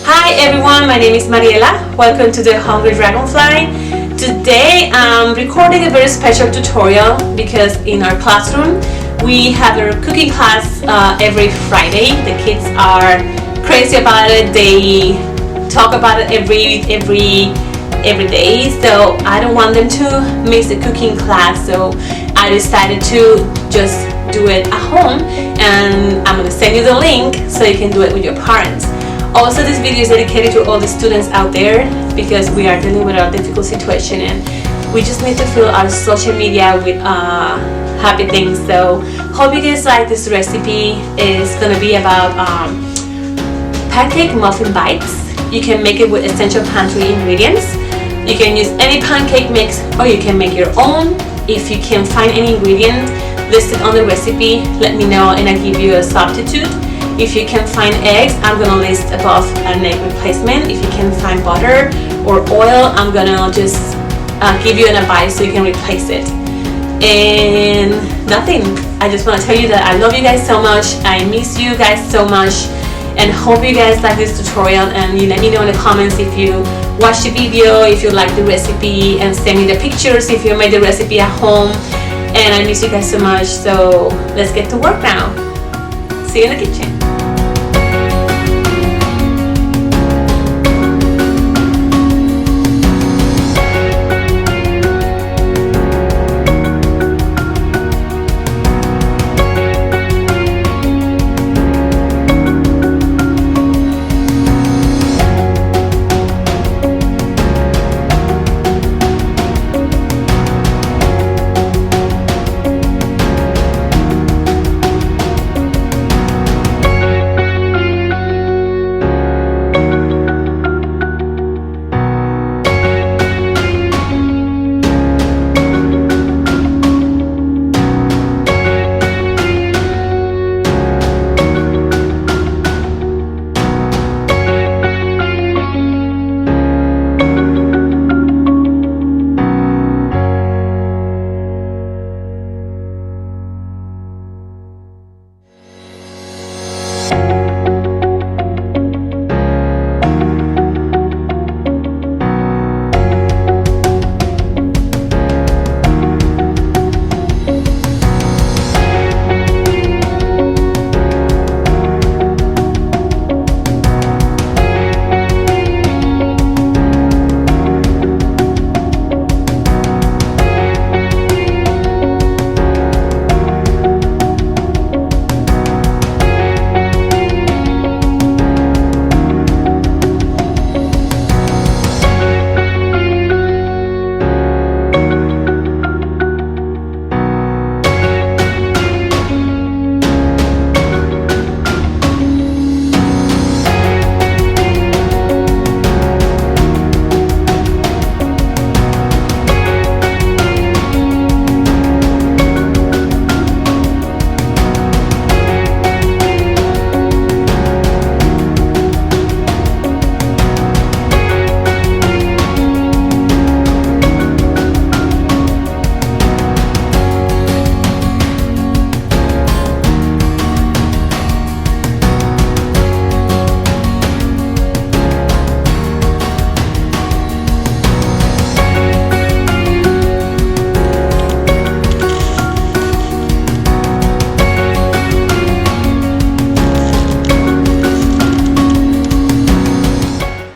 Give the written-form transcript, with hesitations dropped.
Hi everyone, my name is Mariela. Welcome to the Hungry Dragonfly. Today I'm recording a very special tutorial because in our classroom we have a cooking class every Friday. The kids are crazy about it. They talk about it every day, so I don't want them to miss the cooking class, so I decided to just do it at home, and I'm going to send you the link so you can do it with your parents. Also, this video is dedicated to all the students out there because we are dealing with a difficult situation and we just need to fill our social media with happy things. So hope you guys like this recipe. It's going to be about pancake muffin bites. You can make it with essential pantry ingredients. You can use any pancake mix or you can make your own. If you can find any ingredient listed on the recipe, let me know and I'll give you a substitute. If you can find eggs, I'm gonna list above an egg replacement. If you can find butter or oil, I'm gonna just give you an advice so you can replace it. And nothing, I just want to tell you that I love you guys so much. I miss you guys so much and hope you guys like this tutorial, and you let me know in the comments if you watch the video, if you like the recipe, and send me the pictures if you made the recipe at home. And I miss you guys so much, so let's get to work now. See you in the kitchen.